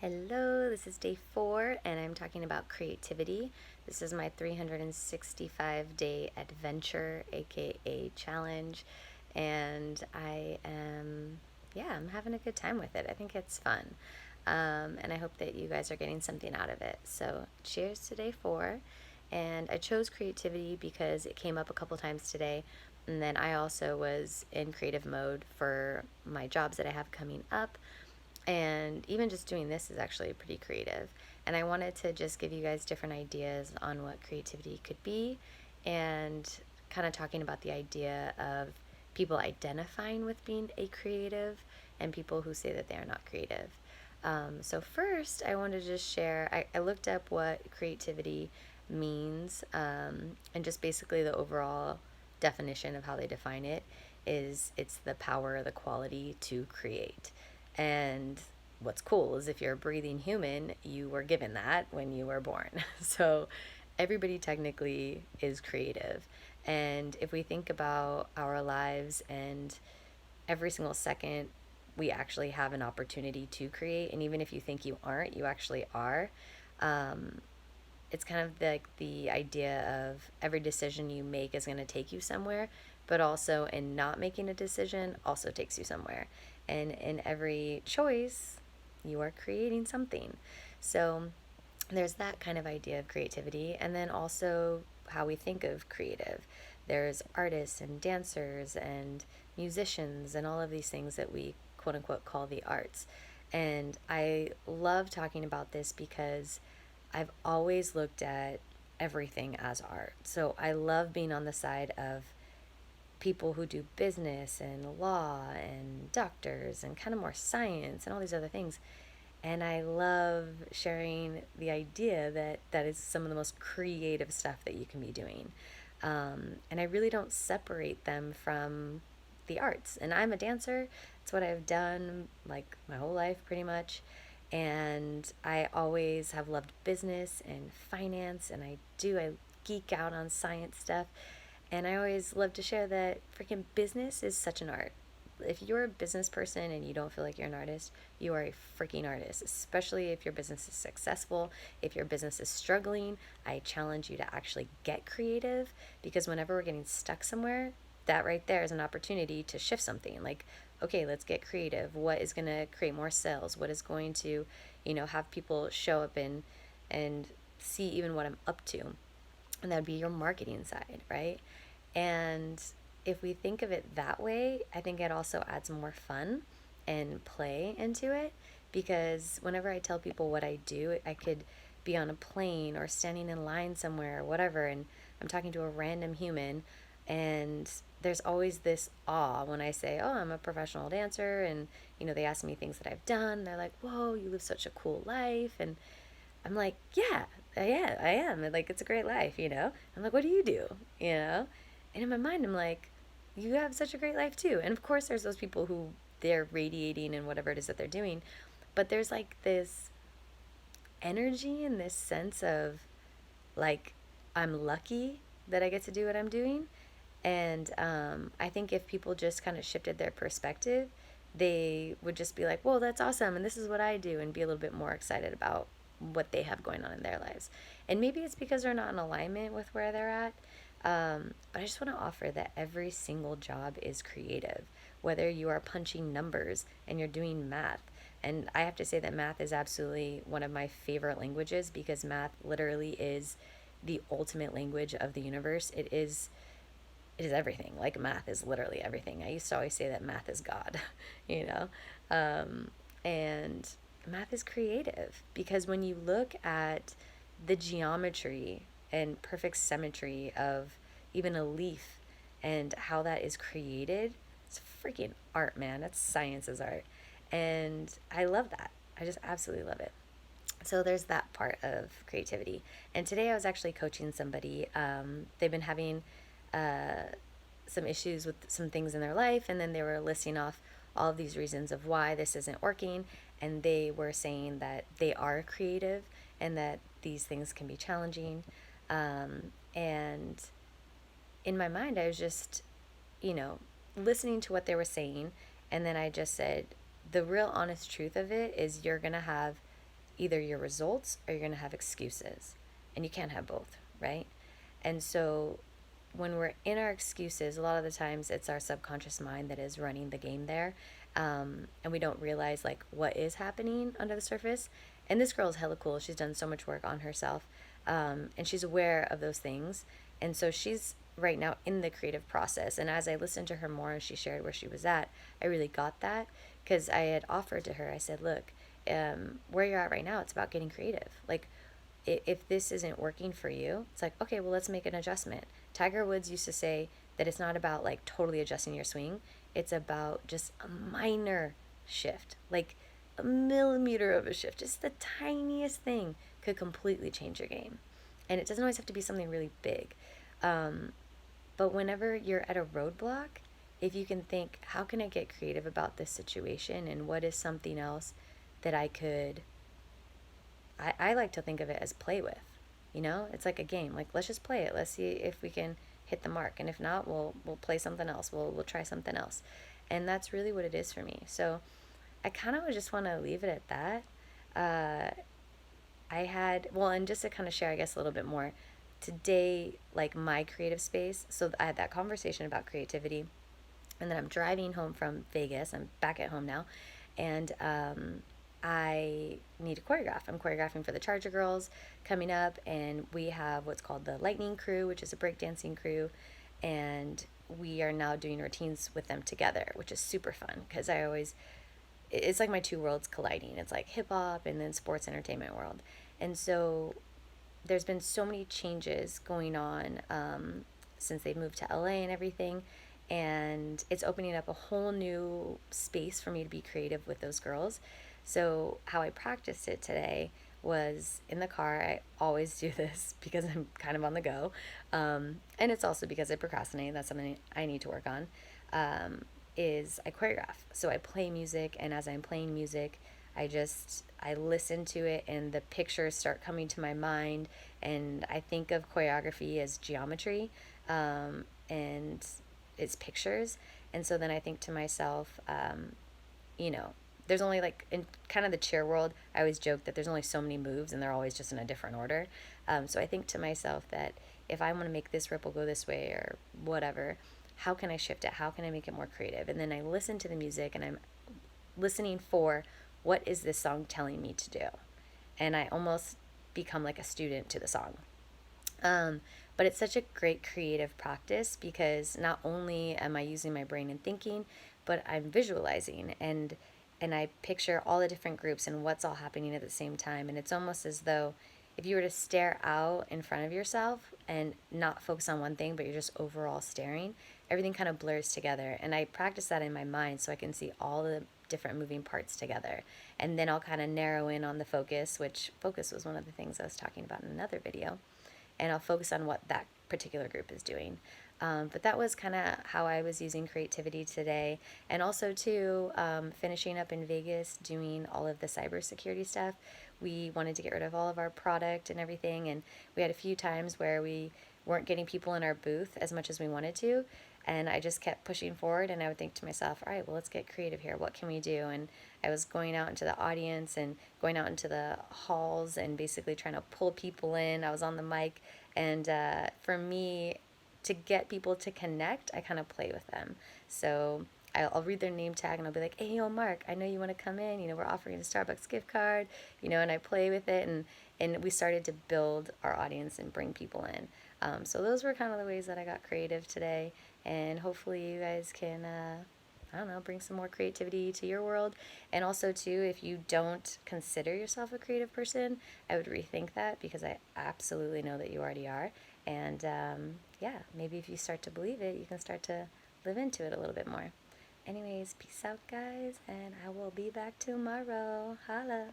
Hello, this is day 4, and I'm talking about creativity. This is my 365-day adventure, aka challenge, and I'm having a good time with it. I think it's fun, and I hope that you guys are getting something out of it. So, cheers to day 4, and I chose creativity because it came up a couple times today, and then I also was in creative mode for my jobs that I have coming up. And even just doing this is actually pretty creative. And I wanted to just give you guys different ideas on what creativity could be and kind of talking about the idea of people identifying with being a creative and people who say that they are not creative. So, first, I wanted to just share I looked up what creativity means, and just basically the overall definition of how they define it is it's the power or the quality to create. And what's cool is if you're a breathing human, you were given that when you were born. So everybody technically is creative. And if we think about our lives and every single second, we actually have an opportunity to create. And even if you think you aren't, you actually are. Um, it's kind of like the idea of every decision you make is going to take you somewhere, but also in not making a decision also takes you somewhere. And in every choice, you are creating something. So there's that kind of idea of creativity. And then also how we think of creative. There's artists and dancers and musicians and all of these things that we quote unquote call the arts. And I love talking about this because I've always looked at everything as art. So I love being on the side of people who do business and law and doctors and kind of more science and all these other things. And I love sharing the idea that that is some of the most creative stuff that you can be doing. And I really don't separate them from the arts. And I'm a dancer. It's what I've done like my whole life pretty much. And I always have loved business and finance, and I geek out on science stuff. And I always love to share that freaking business is such an art. If you're a business person and you don't feel like you're an artist, you are a freaking artist, especially if your business is successful. If your business is struggling, I challenge you to actually get creative, because whenever we're getting stuck somewhere, that right there is an opportunity to shift something. Like, okay, let's get creative. What is going to create more sales? What is going to, have people show up and see even what I'm up to? And that would be your marketing side, right? And if we think of it that way, I think it also adds more fun and play into it, because whenever I tell people what I do, I could be on a plane or standing in line somewhere or whatever, and I'm talking to a random human, and there's always this awe when I say, "Oh, I'm a professional dancer," and they ask me things that I've done. They're like, "Whoa, you live such a cool life," and I'm like, "Yeah, I am. Like, it's a great life. I'm like, "What do you do?" And in my mind, I'm like, "You have such a great life too." And of course, there's those people who they're radiating and whatever it is that they're doing, but there's like this energy and this sense of like, I'm lucky that I get to do what I'm doing. And I think if people just kind of shifted their perspective, they would just be like, "Whoa, that's awesome. And this is what I do," and be a little bit more excited about what they have going on in their lives. And maybe it's because they're not in alignment with where they're at. But I just want to offer that every single job is creative, whether you are punching numbers and you're doing math. And I have to say that math is absolutely one of my favorite languages, because math literally is the ultimate language of the universe. It is everything. Like, math is literally everything. I used to always say that math is God, you know? And math is creative, because when you look at the geometry and perfect symmetry of even a leaf and how that is created, it's freaking art, man. That's science's art. And I love that. I just absolutely love it. So there's that part of creativity. And today I was actually coaching somebody. They've been having some issues with some things in their life, and then they were listing off all of these reasons of why this isn't working. And they were saying that they are creative and that these things can be challenging. And in my mind, I was just, you know, listening to what they were saying. And then I just said, the real honest truth of it is you're going to have either your results or you're going to have excuses. And you can't have both, right? And so when we're in our excuses, a lot of the times it's our subconscious mind that is running the game there. And we don't realize like what is happening under the surface. And this girl is hella cool. She's done so much work on herself. And she's aware of those things. And so she's right now in the creative process. And as I listened to her more as she shared where she was at, I really got that because I had offered to her, I said, look, where you're at right now, it's about getting creative. Like, if this isn't working for you, it's like, okay, well, let's make an adjustment. Tiger Woods used to say that it's not about like totally adjusting your swing, it's about just a minor shift, like a millimeter of a shift, just the tiniest thing could completely change your game. And it doesn't always have to be something really big. But whenever you're at a roadblock, if you can think, how can I get creative about this situation and what is something else that I could I like to think of it as play with. You know, it's like a game. Like let's just play it. Let's see if we can hit the mark, and if not, we'll play something else. We'll try something else, and that's really what it is for me. So I kind of just want to leave it at that. I had well, and just to kind of share, I guess a little bit more today, like my creative space. So I had that conversation about creativity, and then I'm driving home from Vegas. I'm back at home now, and I need to choreograph. I'm choreographing for the Charger Girls coming up, and we have what's called the Lightning Crew, which is a breakdancing crew, and we are now doing routines with them together, which is super fun because it's like my two worlds colliding. It's like hip hop and then sports entertainment world, and so there's been so many changes going on since they moved to LA and everything. And it's opening up a whole new space for me to be creative with those girls. So, how I practiced it today was in the car. I always do this because I'm kind of on the go. And it's also because I procrastinate. That's something I need to work on. Is I choreograph. So, I play music, and as I'm playing music, I listen to it and the pictures start coming to my mind, and I think of choreography as geometry, and it's pictures. And so then I think to myself, you know, there's only like in kind of the cheer world, I always joke that there's only so many moves and they're always just in a different order. So I think to myself that if I want to make this ripple go this way or whatever, how can I shift it? How can I make it more creative? And then I listen to the music and I'm listening for what is this song telling me to do? And I almost become like a student to the song. But it's such a great creative practice because not only am I using my brain and thinking, but I'm visualizing and I picture all the different groups and what's all happening at the same time. And it's almost as though if you were to stare out in front of yourself and not focus on one thing, but you're just overall staring, everything kind of blurs together. And I practice that in my mind so I can see all the different moving parts together. And then I'll kind of narrow in on the focus, which focus was one of the things I was talking about in another video. And I'll focus on what that particular group is doing. But that was kind of how I was using creativity today. And also, too, finishing up in Vegas doing all of the cybersecurity stuff. We wanted to get rid of all of our product and everything. And we had a few times where we weren't getting people in our booth as much as we wanted to. And I just kept pushing forward. And I would think to myself, all right, well, let's get creative here. What can we do? And I was going out into the audience and going out into the halls and basically trying to pull people in. I was on the mic. And for me, to get people to connect, I kind of play with them. So I'll read their name tag and I'll be like, hey, yo, Mark, I know you want to come in. You know, we're offering a Starbucks gift card, you know, and I play with it. And we started to build our audience and bring people in. So those were kind of the ways that I got creative today. And hopefully you guys can, I don't know, bring some more creativity to your world. And also, too, if you don't consider yourself a creative person, I would rethink that because I absolutely know that you already are. And yeah, maybe if you start to believe it, you can start to live into it a little bit more. Anyways, peace out, guys, and I will be back tomorrow. Holla.